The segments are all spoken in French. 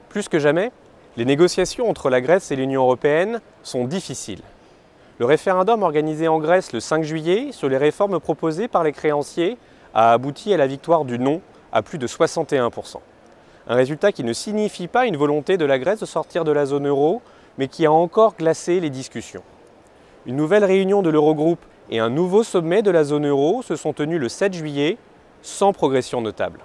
Plus que jamais, les négociations entre la Grèce et l'Union européenne sont difficiles. Le référendum organisé en Grèce le 5 juillet sur les réformes proposées par les créanciers a abouti à la victoire du non à plus de 61%. Un résultat qui ne signifie pas une volonté de la Grèce de sortir de la zone euro, mais qui a encore glacé les discussions. Une nouvelle réunion de l'Eurogroupe et un nouveau sommet de la zone euro se sont tenus le 7 juillet, sans progression notable.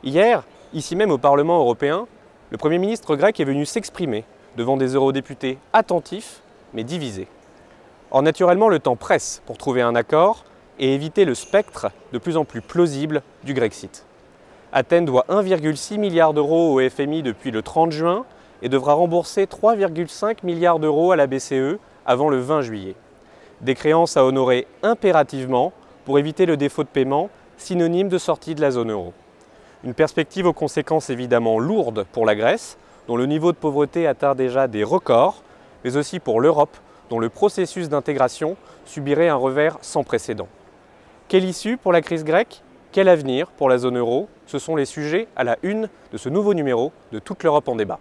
Hier, ici même au Parlement européen, le Premier ministre grec est venu s'exprimer devant des eurodéputés attentifs, mais divisés. Or, naturellement, le temps presse pour trouver un accord et éviter le spectre de plus en plus plausible du Grexit. Athènes doit 1,6 milliard d'euros au FMI depuis le 30 juin et devra rembourser 3,5 milliards d'euros à la BCE avant le 20 juillet. Des créances à honorer impérativement pour éviter le défaut de paiement, synonyme de sortie de la zone euro. Une perspective aux conséquences évidemment lourdes pour la Grèce, dont le niveau de pauvreté atteint déjà des records, mais aussi pour l'Europe, dont le processus d'intégration subirait un revers sans précédent. Quelle issue pour la crise grecque? Quel avenir pour la zone euro? Ce sont les sujets à la une de ce nouveau numéro de Toute l'Europe en débat.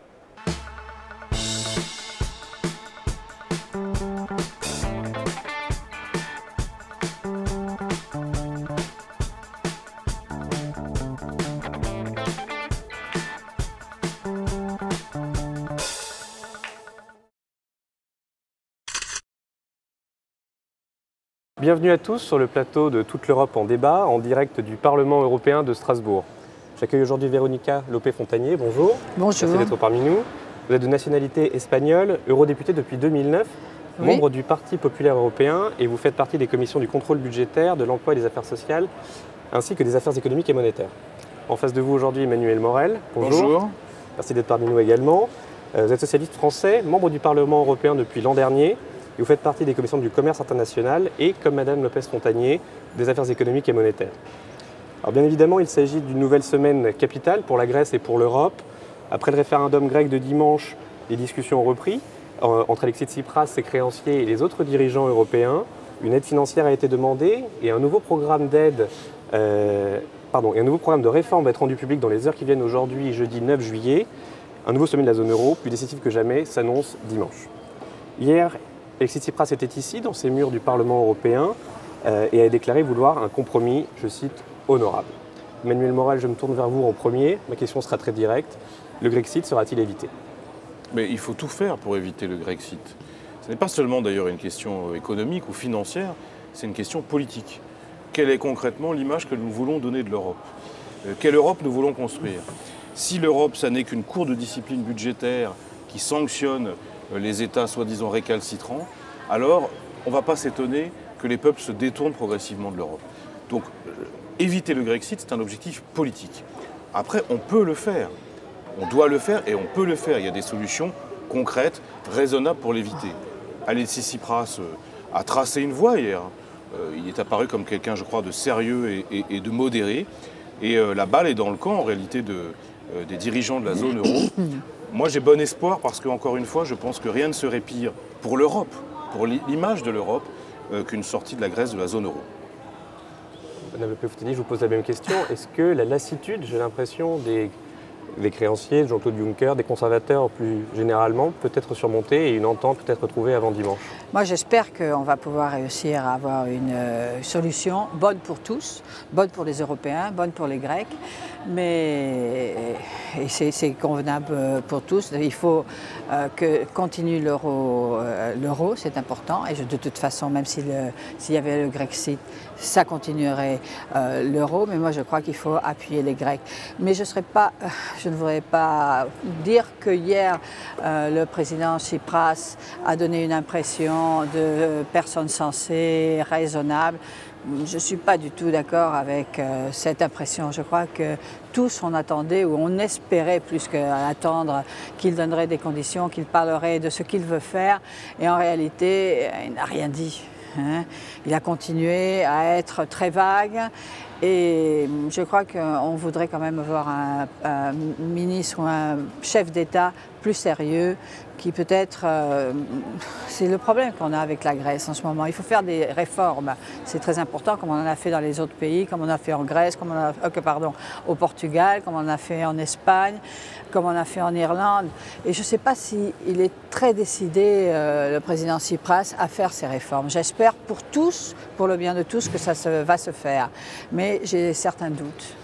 Bienvenue à tous sur le plateau de Toute l'Europe en débat, en direct du Parlement européen de Strasbourg. J'accueille aujourd'hui Véronica Lopé-Fontanier, bonjour. Bonjour. Merci d'être parmi nous. Vous êtes de nationalité espagnole, eurodéputée depuis 2009, Oui. membre du Parti populaire européen et vous faites partie des commissions du contrôle budgétaire, de l'emploi et des affaires sociales, ainsi que des affaires économiques et monétaires. En face de vous aujourd'hui, Emmanuel Morel, bonjour. Bonjour. Merci d'être parmi nous également. Vous êtes socialiste français, membre du Parlement européen depuis l'an dernier. Et vous faites partie des commissions du commerce international et, comme Madame Lopé-Fontanier, des affaires économiques et monétaires. Alors bien évidemment, il s'agit d'une nouvelle semaine capitale pour la Grèce et pour l'Europe. Après le référendum grec de dimanche, les discussions ont repris entre Alexis Tsipras, ses créanciers et les autres dirigeants européens. Une aide financière a été demandée et un nouveau programme d'aide, un nouveau programme de réforme va être rendu public dans les heures qui viennent aujourd'hui, jeudi 9 juillet. Un nouveau sommet de la zone euro, plus décisif que jamais, s'annonce dimanche. Hier, Alexis Tsipras était ici, dans ces murs du Parlement européen, et a déclaré vouloir un compromis, je cite, honorable. Emmanuel Morel, je me tourne vers vous en premier. Ma question sera très directe. Le Grexit sera-t-il évité? Mais il faut tout faire pour éviter le Grexit. Ce n'est pas seulement d'ailleurs une question économique ou financière, c'est une question politique. Quelle est concrètement l'image que nous voulons donner de l'Europe? Quelle Europe nous voulons construire? Si l'Europe, ça n'est qu'une cour de discipline budgétaire qui sanctionne les États soi-disant récalcitrants, alors on ne va pas s'étonner que les peuples se détournent progressivement de l'Europe. Donc éviter le Grexit, c'est un objectif politique. Après, on peut le faire, on doit le faire et on peut le faire. Il y a des solutions concrètes, raisonnables pour l'éviter. Alexis Tsipras a tracé une voie hier. Il est apparu comme quelqu'un, je crois, de sérieux et de modéré. Et la balle est dans le camp, en réalité, des dirigeants de la zone euro. Moi, j'ai bon espoir parce qu'encore une fois, je pense que rien ne serait pire pour l'Europe, pour l'image de l'Europe, qu'une sortie de la Grèce de la zone euro. Madame Lopé-Fontanier, je vous pose la même question. Est-ce que la lassitude, j'ai l'impression, des créanciers, de Jean-Claude Juncker, des conservateurs plus généralement, peut être surmontée et une entente peut être trouvée avant dimanche? Moi, j'espère qu'on va pouvoir réussir à avoir une solution bonne pour tous, bonne pour les Européens, bonne pour les Grecs, mais c'est convenable pour tous. Il faut que continue l'euro, c'est important, et de toute façon, même s'il y avait le Grexit, ça continuerait l'euro, mais moi je crois qu'il faut appuyer les Grecs. Mais je ne voudrais pas dire que hier, le président Tsipras a donné une impression de personne sensée, raisonnable. Je ne suis pas du tout d'accord avec cette impression. Je crois que tous on attendait ou on espérait plus qu'attendre qu'il donnerait des conditions, qu'il parlerait de ce qu'il veut faire. Et en réalité, il n'a rien dit. Il a continué à être très vague Et je crois qu'on voudrait quand même avoir un ministre ou un chef d'État plus sérieux qui peut-être, c'est le problème qu'on a avec la Grèce en ce moment. Il faut faire des réformes, c'est très important, comme on en a fait dans les autres pays, comme on a fait en Grèce, comme on a, au Portugal, comme on a fait en Espagne, comme on a fait en Irlande. Et je ne sais pas s'il est très décidé, le président Tsipras, à faire ces réformes. J'espère pour tous, pour le bien de tous, que ça va se faire. Mais j'ai certains doutes.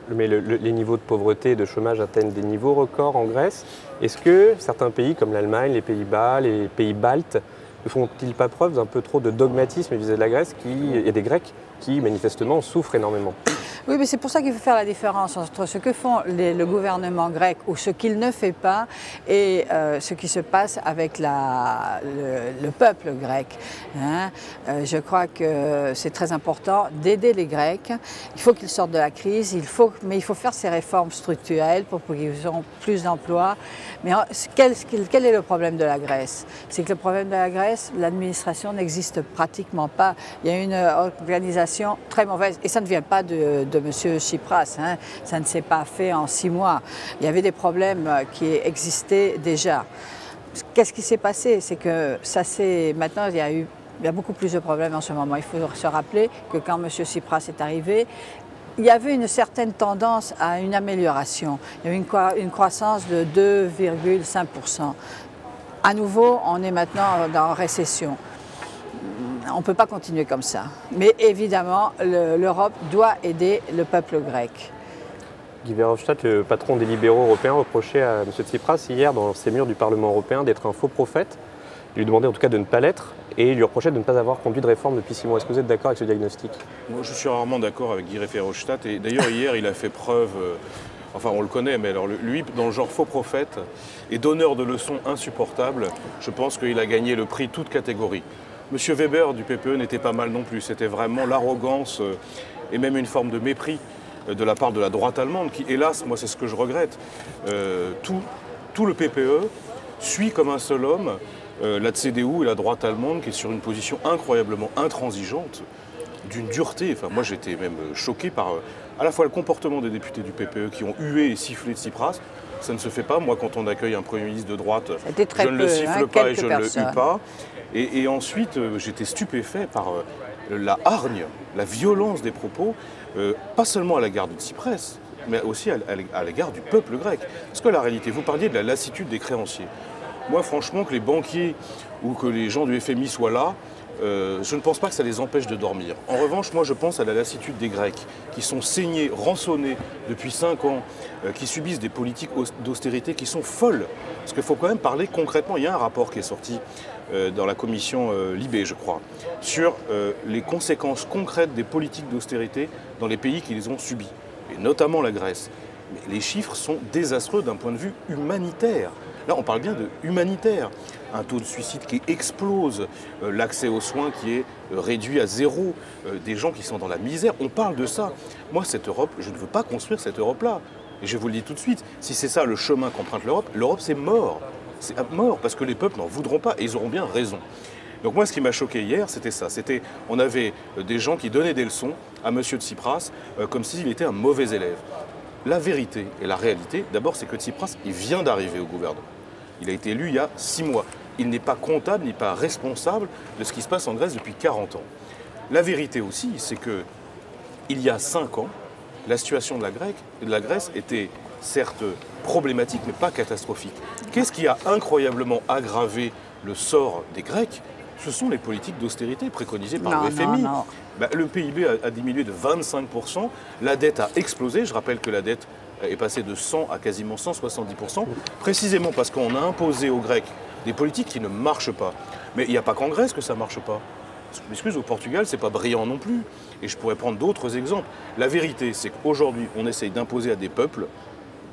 Mais les niveaux de pauvreté et de chômage atteignent des niveaux records en Grèce. Est-ce que certains pays comme l'Allemagne, les Pays-Bas, les pays baltes ne font-ils pas preuve d'un peu trop de dogmatisme vis-à-vis de la Grèce Il y a des Grecs qui manifestement souffrent énormément. Oui, mais c'est pour ça qu'il faut faire la différence entre ce que font le gouvernement grec ou ce qu'il ne fait pas et ce qui se passe avec le peuple grec. Hein. Je crois que c'est très important d'aider les Grecs. Il faut qu'ils sortent de la crise, mais il faut faire ces réformes structurelles pour qu'ils aient plus d'emplois. Mais quel est le problème de la Grèce? C'est que le problème de la Grèce, l'administration n'existe pratiquement pas. Il y a une organisation très mauvaise et ça ne vient pas de M. Tsipras, hein. Ça ne s'est pas fait en 6 mois. Il y avait des problèmes qui existaient déjà. Qu'est-ce qui s'est passé? C'est que maintenant il y a beaucoup plus de problèmes en ce moment. Il faut se rappeler que quand M. Tsipras est arrivé, il y avait une certaine tendance à une amélioration. Il y avait une croissance de 2,5%. À nouveau, on est maintenant dans récession. On ne peut pas continuer comme ça. Mais évidemment, l'Europe doit aider le peuple grec. Guy Verhofstadt, le patron des libéraux européens, reprochait à M. Tsipras hier dans ces murs du Parlement européen d'être un faux prophète. Il lui demandait en tout cas de ne pas l'être et il lui reprochait de ne pas avoir conduit de réforme depuis 6 mois. Est-ce que vous êtes d'accord avec ce diagnostic? Moi, je suis rarement d'accord avec Guy Verhofstadt. Et d'ailleurs, hier, il a fait preuve... Enfin, on le connaît, mais alors lui, dans le genre faux prophète et donneur de leçons insupportables, je pense qu'il a gagné le prix toute catégorie. Monsieur Weber du PPE n'était pas mal non plus. C'était vraiment l'arrogance et même une forme de mépris de la part de la droite allemande qui, hélas, moi c'est ce que je regrette, tout le PPE suit comme un seul homme la CDU et la droite allemande qui est sur une position incroyablement intransigeante, d'une dureté. Enfin, moi j'étais même choqué par à la fois le comportement des députés du PPE qui ont hué et sifflé Tsipras. Ça ne se fait pas. Moi, quand on accueille un Premier ministre de droite, je ne le siffle pas et je ne le hue pas. Et ensuite, j'étais stupéfait par la hargne, la violence des propos, pas seulement à l'égard de Tsipras, mais aussi à l'égard du peuple grec. Parce que la réalité, vous parliez de la lassitude des créanciers. Moi, franchement, que les banquiers ou que les gens du FMI soient là, je ne pense pas que ça les empêche de dormir. En revanche, moi je pense à la lassitude des Grecs qui sont saignés, rançonnés depuis 5 ans, qui subissent des politiques d'austérité qui sont folles. Parce qu'il faut quand même parler concrètement. Il y a un rapport qui est sorti dans la commission Libé, je crois, sur les conséquences concrètes des politiques d'austérité dans les pays qui les ont subies, et notamment la Grèce. Mais les chiffres sont désastreux d'un point de vue humanitaire. Là, on parle bien de humanitaire. Un taux de suicide qui explose, l'accès aux soins qui est réduit à 0, des gens qui sont dans la misère. On parle de ça. Moi, cette Europe, je ne veux pas construire cette Europe-là. Et je vous le dis tout de suite, si c'est ça le chemin qu'emprunte l'Europe, c'est mort. C'est mort parce que les peuples n'en voudront pas et ils auront bien raison. Donc moi, ce qui m'a choqué hier, c'était ça. On avait des gens qui donnaient des leçons à M. Tsipras comme s'il était un mauvais élève. La vérité et la réalité, d'abord, c'est que Tsipras, il vient d'arriver au gouvernement. Il a été élu il y a 6 mois. Il n'est pas comptable ni pas responsable de ce qui se passe en Grèce depuis 40 ans. La vérité aussi, c'est que il y a 5 ans, la situation de la Grèce était certes problématique, mais pas catastrophique. Qu'est-ce qui a incroyablement aggravé le sort des Grecs? Ce sont les politiques d'austérité préconisées par le FMI. Le PIB a diminué de 25%, la dette a explosé. Je rappelle que la dette est passée de 100 à quasiment 170%, précisément parce qu'on a imposé aux Grecs des politiques qui ne marchent pas. Mais il n'y a pas qu'en Grèce que ça ne marche pas. Je m'excuse, au Portugal, ce n'est pas brillant non plus. Et je pourrais prendre d'autres exemples. La vérité, c'est qu'aujourd'hui, on essaye d'imposer à des peuples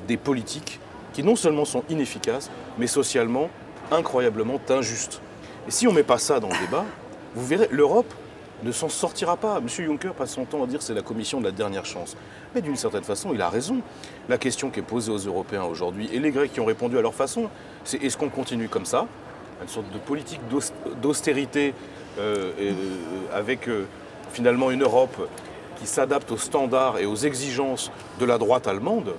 des politiques qui non seulement sont inefficaces, mais socialement incroyablement injustes. Et si on ne met pas ça dans le débat, vous verrez, l'Europe ne s'en sortira pas. M. Juncker passe son temps à dire que c'est la commission de la dernière chance. Mais d'une certaine façon, il a raison. La question qui est posée aux Européens aujourd'hui, et les Grecs qui ont répondu à leur façon, c'est est-ce qu'on continue comme ça, une sorte de politique d'austérité avec finalement une Europe qui s'adapte aux standards et aux exigences de la droite allemande,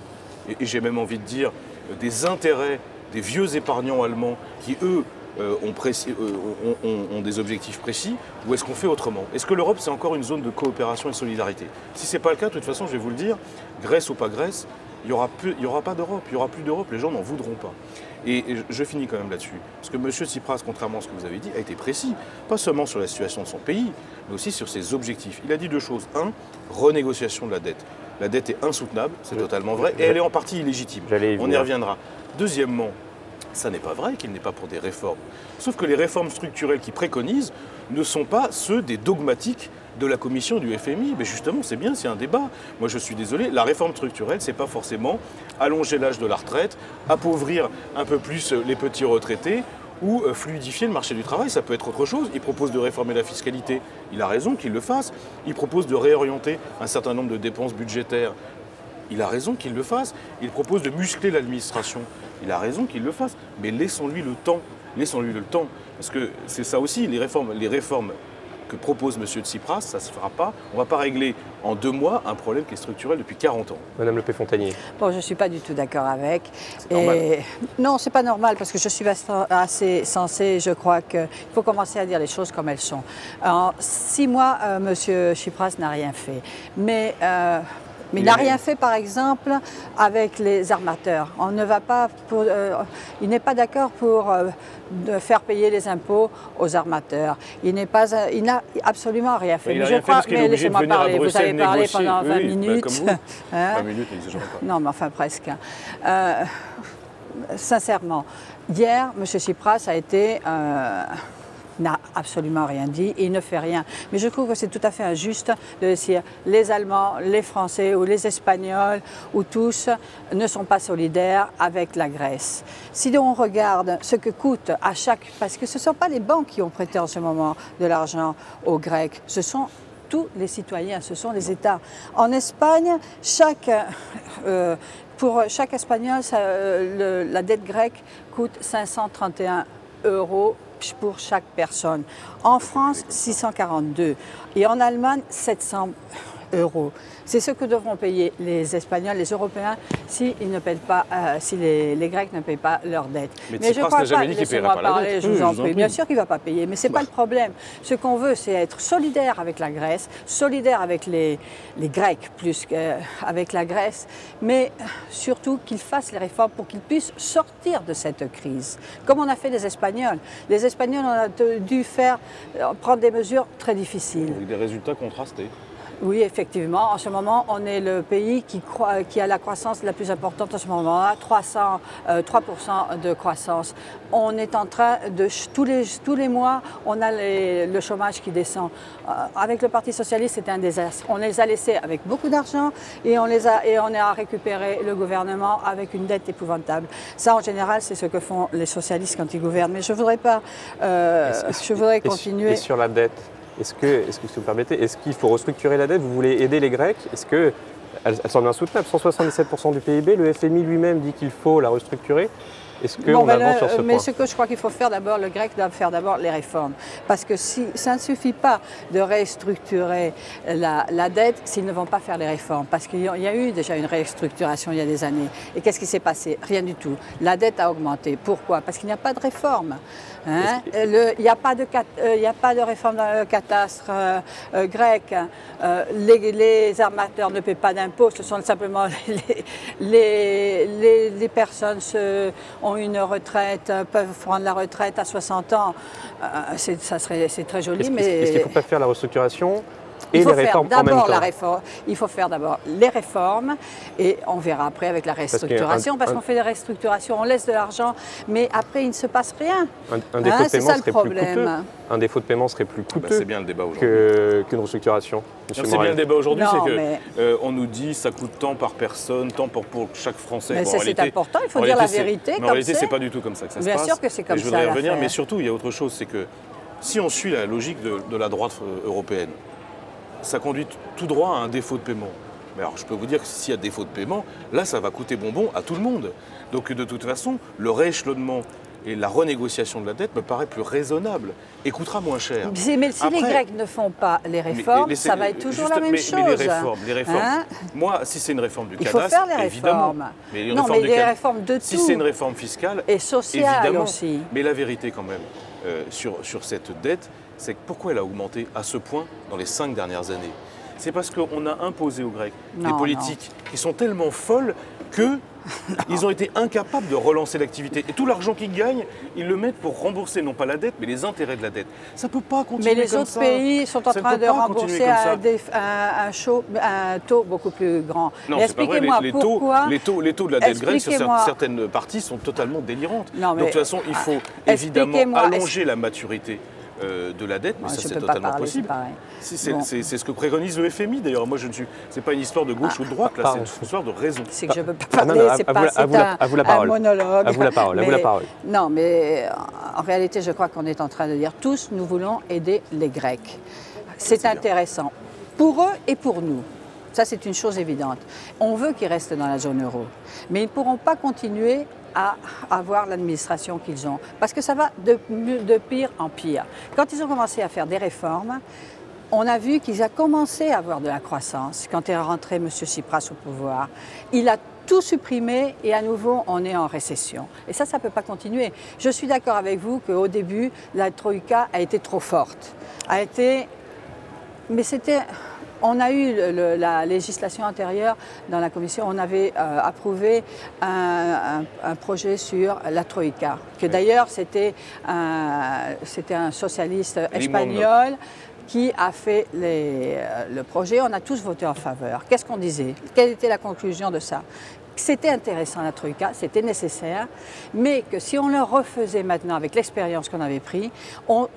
et j'ai même envie de dire des intérêts des vieux épargnants allemands qui, eux, ont des objectifs précis, ou est-ce qu'on fait autrement? Est-ce que l'Europe, c'est encore une zone de coopération et de solidarité? Si ce n'est pas le cas, de toute façon, je vais vous le dire, Grèce ou pas Grèce, il n'y aura pas d'Europe, il n'y aura plus d'Europe, les gens n'en voudront pas. Et je finis quand même là-dessus. Parce que M. Tsipras, contrairement à ce que vous avez dit, a été précis, pas seulement sur la situation de son pays, mais aussi sur ses objectifs. Il a dit deux choses. Un, renégociation de la dette. La dette est insoutenable, c'est totalement vrai, et elle est en partie illégitime. On y reviendra. Deuxièmement, ça n'est pas vrai qu'il n'est pas pour des réformes. Sauf que les réformes structurelles qu'il préconise ne sont pas ceux des dogmatiques de la commission du FMI. Mais justement, c'est bien, c'est un débat. Moi, je suis désolé, la réforme structurelle, c'est pas forcément allonger l'âge de la retraite, appauvrir un peu plus les petits retraités ou fluidifier le marché du travail. Ça peut être autre chose. Il propose de réformer la fiscalité. Il a raison qu'il le fasse. Il propose de réorienter un certain nombre de dépenses budgétaires. Il a raison qu'il le fasse. Il propose de muscler l'administration. Il a raison qu'il le fasse. Mais laissons-lui le temps. Laissons-lui le temps. Parce que c'est ça aussi, les réformes que propose M. Tsipras, ça ne se fera pas. On ne va pas régler en 2 mois un problème qui est structurel depuis 40 ans. Madame Le Pen-Fontanier. Bon, je ne suis pas du tout d'accord avec. C'est normal. Non, ce n'est pas normal parce que je suis assez sensée. Je crois qu'il faut commencer à dire les choses comme elles sont. En 6 mois, M. Tsipras n'a rien fait. Mais il n'a rien fait, par exemple, avec les armateurs. On ne va pas il n'est pas d'accord pour de faire payer les impôts aux armateurs. Il n'a absolument rien fait. Il n'a rien fait parce qu'il est obligé de venir à Bruxelles négocier. Vous avez parlé pendant 20 minutes. Comme vous. 20 minutes, n'exagérez pas. Non, mais enfin presque. Sincèrement, hier, M. Tsipras n'a absolument rien dit et il ne fait rien. Mais je trouve que c'est tout à fait injuste de dire les Allemands, les Français ou les Espagnols ou tous ne sont pas solidaires avec la Grèce. Si on regarde ce que coûte à chaque... Parce que ce ne sont pas les banques qui ont prêté en ce moment de l'argent aux Grecs, ce sont tous les citoyens, ce sont les États. En Espagne, pour chaque Espagnol, la dette grecque coûte 531 € pour chaque personne. En France, 642. Et en Allemagne, 700 €. C'est ce que devront payer les Espagnols, les Européens, si les Grecs ne payent pas leurs dettes. Mais je crois n'a jamais dit qu'il ne paierait pas la dette. Je vous en prie. Bien sûr qu'il ne va pas payer, mais ce n'est pas le problème. Ce qu'on veut, c'est être solidaire avec la Grèce, solidaire avec les Grecs plus qu'avec la Grèce, mais surtout qu'ils fassent les réformes pour qu'ils puissent sortir de cette crise. Comme on a fait les Espagnols. Les Espagnols ont dû prendre des mesures très difficiles. Avec des résultats contrastés. Oui, effectivement. En ce moment, on est le pays qui a la croissance la plus importante en ce moment-là, 3% de croissance. On est en train de... Tous les mois, on a le chômage qui descend. Avec le Parti socialiste, c'était un désastre. On les a laissés avec beaucoup d'argent et on a récupéré le gouvernement avec une dette épouvantable. Ça, en général, c'est ce que font les socialistes quand ils gouvernent. Mais je ne voudrais pas... je voudrais continuer... Et sur la dette, est-ce que vous me permettez, est-ce qu'il faut restructurer la dette? Vous voulez aider les Grecs? Est-ce qu'elle semble insoutenable? 177% du PIB, le FMI lui-même dit qu'il faut la restructurer. Est-ce qu'on avance sur ce point? Mais ce que je crois qu'il faut faire d'abord, le grec doit faire d'abord les réformes. Parce que ça ne suffit pas de restructurer la dette s'ils ne vont pas faire les réformes. Parce qu'il y a eu déjà une restructuration il y a des années. Et qu'est-ce qui s'est passé? Rien du tout. La dette a augmenté. Pourquoi? Parce qu'il n'y a pas de réforme. Hein? Il n'y a pas de réforme dans le cadastre grec. Les armateurs ne paient pas d'impôts. Ce sont simplement les personnes ont une retraite, peuvent prendre la retraite à 60 ans. C'est très joli, Est-ce mais... qu'il ne faut pas faire la restructuration et les réformes en même temps? Il faut faire d'abord les réformes et on verra après avec la restructuration. Parce qu'on fait des restructurations, on laisse de l'argent, mais après il ne se passe rien. Un défaut de paiement serait plus coûteux. Un défaut de paiement serait plus coûteux c'est bien le débat aujourd'hui. Qu'une restructuration. C'est bien le débat aujourd'hui, c'est qu'on nous dit ça coûte tant par personne, tant pour chaque Français. Mais c'est important, il faut dire la vérité. Mais en réalité, c'est pas du tout comme ça que ça se passe. Bien sûr que c'est comme ça. Je voudrais y revenir, mais surtout, il y a autre chose, c'est que si on suit la logique de la droite européenne, ça conduit tout droit à un défaut de paiement. Mais alors, je peux vous dire que s'il y a défaut de paiement, là, ça va coûter bonbon à tout le monde. Donc, de toute façon, le rééchelonnement Et la renégociation de la dette me paraît plus raisonnable et coûtera moins cher. Mais si les Grecs ne font pas les réformes, ça va être toujours la même chose. Mais les réformes. Hein? Moi, si c'est une réforme du cadastre, il faut faire les réformes. Mais les réformes de tout. Si c'est une réforme fiscale et sociale évidemment, aussi. Mais la vérité quand même sur cette dette, c'est que pourquoi elle a augmenté à ce point dans les 5 dernières années? C'est parce qu'on a imposé aux Grecs des politiques qui sont tellement folles qu'ils ont été incapables de relancer l'activité. Et tout l'argent qu'ils gagnent, ils le mettent pour rembourser non pas la dette, mais les intérêts de la dette. Ça ne peut pas continuer comme ça. Mais les autres pays sont en train de rembourser un taux beaucoup plus grand. Non, c'est pas vrai. Les taux de la dette grecque sur certaines parties sont totalement délirantes. Donc de toute façon, il faut évidemment allonger la maturité de la dette, mais ça c'est totalement possible. C'est ce que préconise le FMI d'ailleurs. Moi je ne suis. C'est pas une histoire de gauche ou de droite, là, c'est une histoire de raison. C'est que je ne peux pas parler, c'est pas un monologue. À vous la parole, à vous la parole. Non, mais en réalité, je crois qu'on est en train de dire tous, nous voulons aider les Grecs. C'est intéressant pour eux et pour nous. Ça, c'est une chose évidente. On veut qu'ils restent dans la zone euro, mais ils ne pourront pas continuer à avoir l'administration qu'ils ont. Parce que ça va de pire en pire. Quand ils ont commencé à faire des réformes, on a vu qu'ils ont commencé à avoir de la croissance. Quand est rentré M. Tsipras au pouvoir, il a tout supprimé et à nouveau on est en récession. Et ça ne peut pas continuer. Je suis d'accord avec vous qu'au début, la Troïka a été trop forte. Mais c'était... On a eu la législation antérieure dans la commission, on avait approuvé un projet sur la Troïka, que d'ailleurs c'était un socialiste espagnol qui a fait le projet. On a tous voté en faveur. Qu'est-ce qu'on disait? Quelle était la conclusion de ça? C'était intéressant la Troïka, c'était nécessaire, mais que si on le refaisait maintenant avec l'expérience qu'on avait prise, on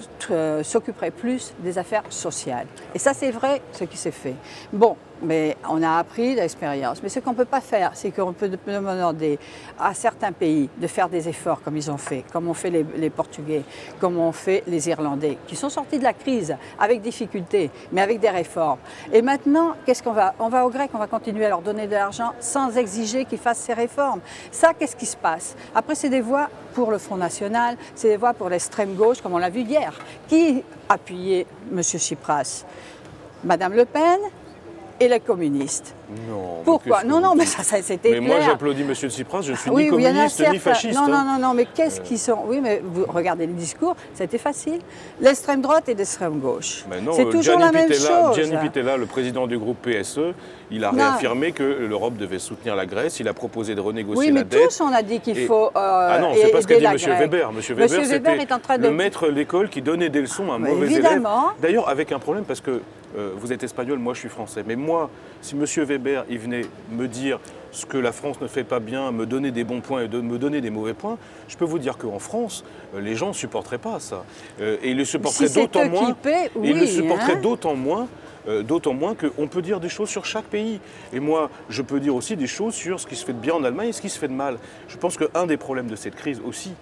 s'occuperait plus des affaires sociales. Et ça, c'est vrai, ce qui s'est fait. Bon, mais on a appris de l'expérience. Mais ce qu'on ne peut pas faire, c'est qu'on peut demander à certains pays de faire des efforts comme ils ont fait, comme ont fait les Portugais, comme ont fait les Irlandais, qui sont sortis de la crise avec difficulté, mais avec des réformes. Et maintenant, qu'est-ce qu'on va? On va aux Grecs, on va continuer à leur donner de l'argent sans exiger qu'ils fassent ces réformes. Ça, qu'est-ce qui se passe? Après, c'est des voix pour le Front National, c'est des voix pour l'extrême gauche, comme on l'a vu hier. Qui appuyait M. Tsipras? Madame Le Pen et les communistes. Non. Pourquoi? Non, mais ça c'était clair. Mais moi, j'applaudis M. Tsipras, je ne suis ni communiste ni fasciste. Non, mais qu'est-ce qu'ils sont? Oui, mais vous regardez les discours, ça a été facile. L'extrême droite et l'extrême gauche. C'est toujours la même chose. Gianni Pittella, le président du groupe PSE, il a réaffirmé que l'Europe devait soutenir la Grèce. Il a proposé de renégocier la dette. Oui, mais tous, on a dit qu'il faut ah non, c'est pas ce qu'a dit M. Weber. M. Weber, c'était le maître de l'école qui donnait des leçons à un mauvais élève. D'ailleurs, avec un problème, parce que vous êtes espagnol, moi je suis français. Mais moi, si M. Weber, il venait me dire ce que la France ne fait pas bien, me donner des bons points et me donner des mauvais points, je peux vous dire qu'en France, les gens ne supporteraient pas ça. Et ils le supporteraient d'autant moins. Ils le supporteraient d'autant moins qu'on peut dire des choses sur chaque pays. Et moi, je peux dire aussi des choses sur ce qui se fait de bien en Allemagne et ce qui se fait de mal. Je pense qu'un des problèmes de cette crise aussi,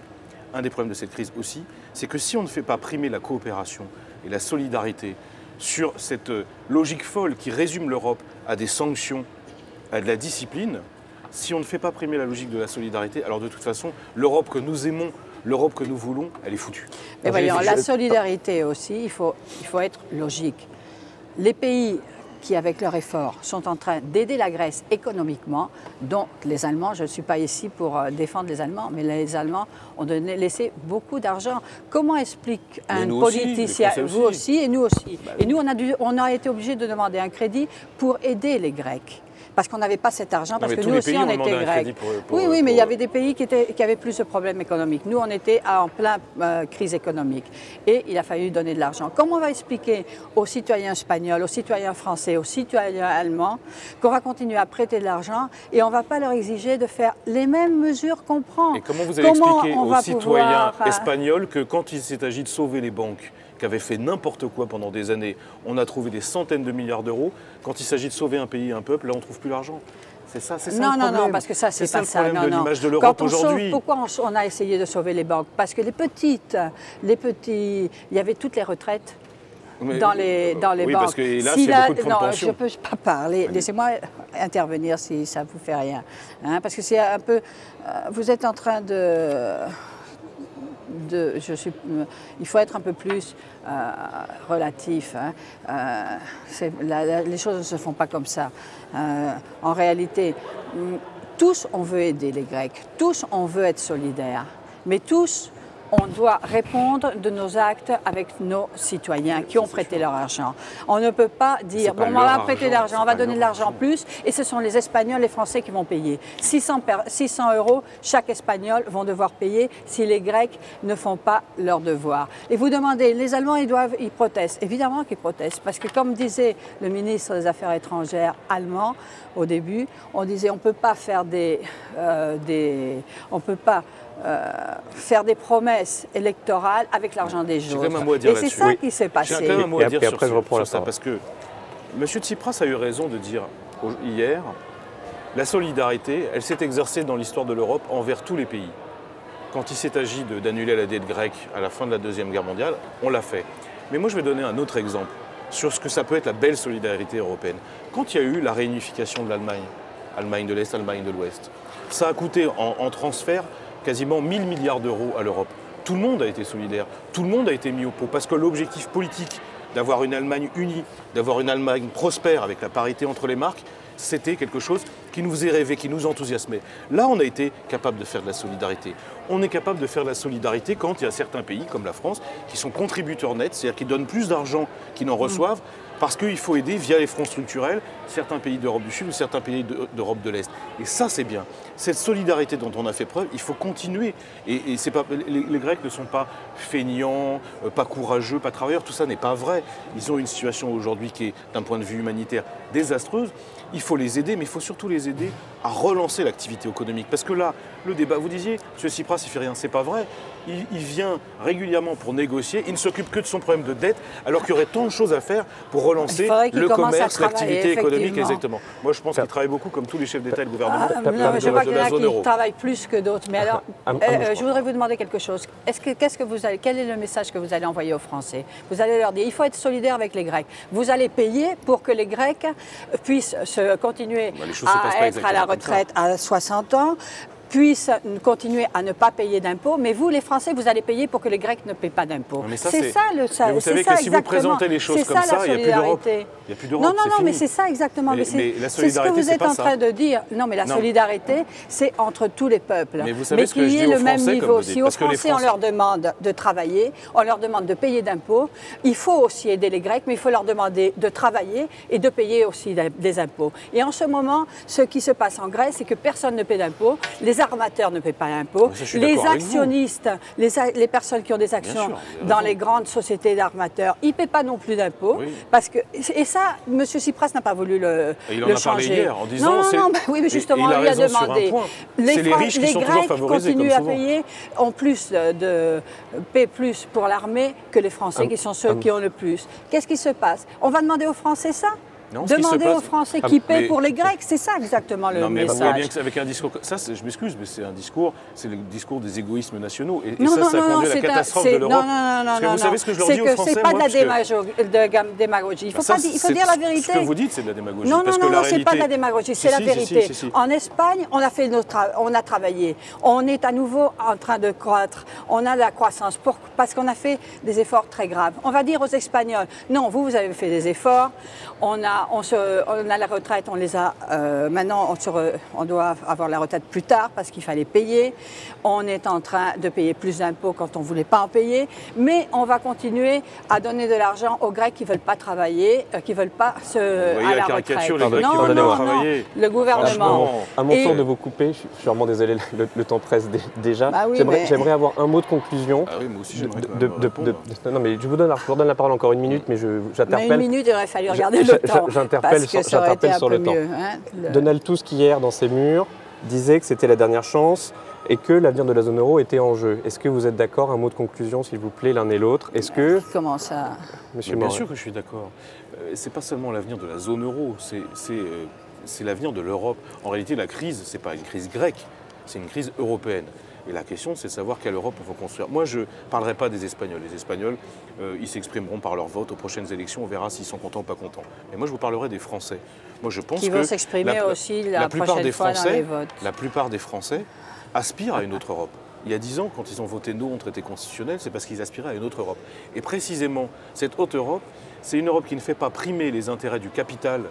c'est que si on ne fait pas primer la coopération et la solidarité sur cette logique folle qui résume l'Europe à des sanctions, à de la discipline, si on ne fait pas primer la logique de la solidarité, alors de toute façon, l'Europe que nous aimons, l'Europe que nous voulons, elle est foutue. Mais voyons, la solidarité aussi, il faut être logique. Les pays qui, avec leur effort, sont en train d'aider la Grèce économiquement, dont les Allemands, je ne suis pas ici pour défendre les Allemands, mais les Allemands ont laissé beaucoup d'argent. Comment explique un politicien, vous aussi et nous aussi, et nous on a été obligés de demander un crédit pour aider les Grecs. Parce qu'on n'avait pas cet argent, parce que nous aussi on était grecs. Oui, mais il y avait des pays qui avaient plus de problèmes économiques. Nous, on était en pleine crise économique. Et il a fallu donner de l'argent. Comment on va expliquer aux citoyens espagnols, aux citoyens français, aux citoyens allemands qu'on va continuer à prêter de l'argent et on ne va pas leur exiger de faire les mêmes mesures qu'on prend? Et comment vous allez expliquer aux citoyens espagnols que quand il s'est agi de sauver les banques, qui avaient fait n'importe quoi pendant des années, on a trouvé des centaines de milliards d'euros. Quand il s'agit de sauver un pays et un peuple, là, on ne trouve plus l'argent. C'est ça le problème. Non, parce que ça, c'est pas ça. C'est ça le problème de l'image de l'Europe aujourd'hui. Pourquoi on a essayé de sauver les banques? Parce que les petits, il y avait toutes les retraites dans les banques. Parce que là, c'est beaucoup de fonds de pension. Je ne peux pas parler. Laissez-moi intervenir si ça ne vous fait rien. Parce que c'est un peu... vous êtes en train il faut être un peu plus relatif. Hein. Les choses ne se font pas comme ça. En réalité, tous on veut aider les Grecs, tous on veut être solidaires, mais tous on doit répondre de nos actes avec nos citoyens qui ont prêté leur argent. On ne peut pas dire, bon, on va prêter l'argent, on va donner de l'argent plus, et ce sont les Espagnols, les Français qui vont payer. 600 € chaque Espagnol vont devoir payer si les Grecs ne font pas leur devoir. Et vous demandez, les Allemands, ils protestent. Évidemment qu'ils protestent, parce que comme disait le ministre des Affaires étrangères allemand au début, on disait on ne peut pas faire faire des promesses électorales avec l'argent des autres. Et c'est ça qui s'est passé. J'ai quand même un mot à dire sur ça, parce que M. Tsipras a eu raison de dire hier, la solidarité, elle s'est exercée dans l'histoire de l'Europe envers tous les pays. Quand il s'est agi d'annuler la dette grecque à la fin de la Deuxième Guerre mondiale, on l'a fait. Mais moi, je vais donner un autre exemple sur ce que ça peut être la belle solidarité européenne. Quand il y a eu la réunification de l'Allemagne, Allemagne de l'Est, Allemagne de l'Ouest, ça a coûté en transfert quasiment 1000 milliards d'euros à l'Europe. Tout le monde a été solidaire, tout le monde a été mis au pot, parce que l'objectif politique d'avoir une Allemagne unie, d'avoir une Allemagne prospère avec la parité entre les marques, c'était quelque chose qui nous faisait rêver, qui nous enthousiasmait. Là, on a été capable de faire de la solidarité. On est capable de faire de la solidarité quand il y a certains pays, comme la France, qui sont contributeurs nets, c'est-à-dire qui donnent plus d'argent qu'ils n'en reçoivent, parce qu'il faut aider via les fonds structurels certains pays d'Europe du Sud ou certains pays d'Europe de l'Est. Et ça, c'est bien. Cette solidarité dont on a fait preuve, il faut continuer. Et c'est pas, les Grecs ne sont pas feignants, pas courageux, pas travailleurs, tout ça n'est pas vrai. Ils ont une situation aujourd'hui qui est, d'un point de vue humanitaire, désastreuse. Il faut les aider, mais il faut surtout les aider à relancer l'activité économique. Parce que là, le débat, vous disiez, M. Tsipras, il ne fait rien, c'est pas vrai. Il vient régulièrement pour négocier, il ne s'occupe que de son problème de dette, alors qu'il y aurait tant de choses à faire pour relancer le commerce, l'activité économique, exactement. Moi, je pense qu'il travaille beaucoup, comme tous les chefs d'État et de gouvernement, je vois qu'il y en a qui travaillent plus que d'autres. Mais alors, je voudrais vous demander quelque chose. Quel est le message que vous allez envoyer aux Français? Vous allez leur dire, il faut être solidaire avec les Grecs. Vous allez payer pour que les Grecs puissent continuer à être à la retraite à 60 ans, puissent continuer à ne pas payer d'impôts, mais vous, les Français, vous allez payer pour que les Grecs ne paient pas d'impôts. C'est ça le ça. Mais vous savez que si vous présentez les choses comme ça, il n'y a plus d'Europe. Il n'y a plus d'Europe. Non, mais c'est ça exactement. Mais c'est ce que vous êtes en train de dire. Non, mais la solidarité, c'est entre tous les peuples. Mais qu'il y ait le même niveau. Si aux Français, on leur demande de travailler, on leur demande de payer d'impôts, il faut aussi aider les Grecs, mais il faut leur demander de travailler et de payer aussi des impôts. Et en ce moment, ce qui se passe en Grèce, c'est que personne ne paie d'impôts. Les armateurs ne paient pas d'impôts, les actionnistes, les personnes qui ont des actions dans les grandes sociétés d'armateurs, ils ne paient pas non plus d'impôts. Parce que, et ça, M. Tsipras n'a pas voulu le changer. Il en a parlé hier en disant... Oui, mais justement, on lui a demandé. Les riches qui sont toujours favorisés, continuent à payer, paient plus pour l'armée que les Français, qui sont ceux qui ont le plus. Qu'est-ce qui se passe? On va demander aux Français ça? Demandez aux Français qui paient pour les Grecs, c'est ça exactement le message. Vous voyez bien qu'avec un discours, ça, je m'excuse, mais c'est le discours des égoïsmes nationaux. Et ça conduit à la catastrophe de l'Europe. Parce que vous savez ce que je leur dis aux Français? C'est pas de la démagogie. Il faut dire la vérité. Ce que vous dites, c'est de la démagogie. Non, c'est pas de la démagogie, c'est la vérité. En Espagne, on a travaillé. On est à nouveau en train de croître. On a de la croissance parce qu'on a fait des efforts très graves. On va dire aux Espagnols, non, vous avez fait des efforts. On a la retraite, on les a. Maintenant, on doit avoir la retraite plus tard parce qu'il fallait payer. On est en train de payer plus d'impôts quand on ne voulait pas en payer. Mais on va continuer à donner de l'argent aux Grecs qui ne veulent pas travailler, qui ne veulent pas à la retraite. Non, le gouvernement. À mon tour de vous couper, je suis vraiment désolé, le temps presse déjà. Bah oui, j'aimerais avoir un mot de conclusion. Ah oui, moi aussi, j'aimerais non, mais je vous donne la parole encore une minute, mais j'interpelle. Mais une minute, il aurait fallu regarder le temps. J'interpelle sur le temps. Donald Tusk, hier, dans ses murs, disait que c'était la dernière chance et que l'avenir de la zone euro était en jeu. Est-ce que vous êtes d'accord? Un mot de conclusion, s'il vous plaît, l'un et l'autre. Est-ce que... Comment ça? Bien sûr que je suis d'accord. C'est pas seulement l'avenir de la zone euro, c'est l'avenir de l'Europe. En réalité, la crise, c'est pas une crise grecque, c'est une crise européenne. Et la question, c'est de savoir quelle Europe on va construire. Moi, je ne parlerai pas des Espagnols. Les Espagnols, ils s'exprimeront par leur vote aux prochaines élections. On verra s'ils sont contents ou pas contents. Mais moi, je vous parlerai des Français. Moi, je pense qui vont s'exprimer aussi la prochaine fois dans les votes. La plupart des Français aspirent à une autre Europe. Il y a 10 ans, quand ils ont voté non au traité constitutionnel, c'est parce qu'ils aspiraient à une autre Europe. Et précisément, cette haute Europe, c'est une Europe qui ne fait pas primer les intérêts du capital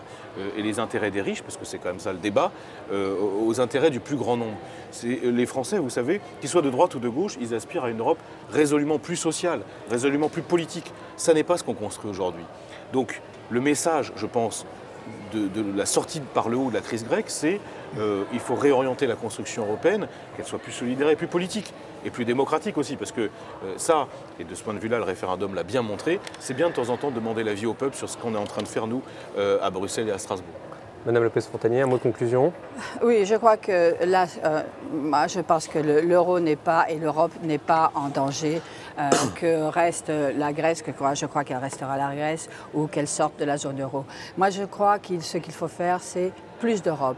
et les intérêts des riches, parce que c'est quand même ça le débat, aux intérêts du plus grand nombre. Les Français, vous savez, qu'ils soient de droite ou de gauche, ils aspirent à une Europe résolument plus sociale, résolument plus politique. Ça n'est pas ce qu'on construit aujourd'hui. Donc le message, je pense, de la sortie par le haut de la crise grecque, c'est il faut réorienter la construction européenne, qu'elle soit plus solidaire et plus politique, et plus démocratique aussi, parce que ça, et de ce point de vue-là, le référendum l'a bien montré, c'est bien de temps en temps de demander l'avis au peuple sur ce qu'on est en train de faire, nous, à Bruxelles et à Strasbourg. Madame Lopez-Fontagné, un mot de conclusion? Oui, je crois que là, moi, je pense que l'euro n'est pas, et l'Europe n'est pas en danger, que reste la Grèce, que je crois qu'elle restera la Grèce, ou qu'elle sorte de la zone euro. Moi, je crois que ce qu'il faut faire, c'est plus d'Europe,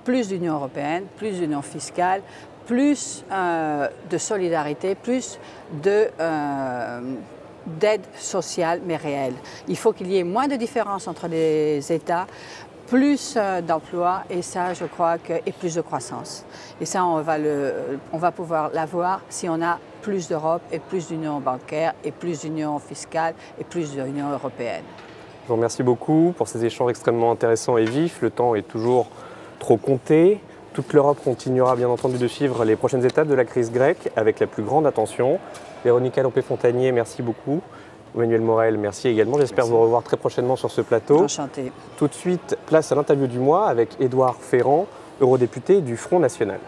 plus d'Union européenne, plus d'union fiscale, plus de solidarité, plus d'aide sociale, mais réelle. Il faut qu'il y ait moins de différences entre les États, plus d'emplois, et ça, je crois, et plus de croissance. Et ça, on va pouvoir l'avoir si on a plus d'Europe et plus d'union bancaire et plus d'union fiscale et plus d'union européenne. Je vous remercie beaucoup pour ces échanges extrêmement intéressants et vifs. Le temps est toujours trop compté. Toute l'Europe continuera bien entendu de suivre les prochaines étapes de la crise grecque avec la plus grande attention. Véronica Lopez-Fontagné, merci beaucoup. Emmanuel Morel, merci également. J'espère vous revoir très prochainement sur ce plateau. Enchantée. Tout de suite, place à l'interview du mois avec Édouard Ferrand, eurodéputé du Front National.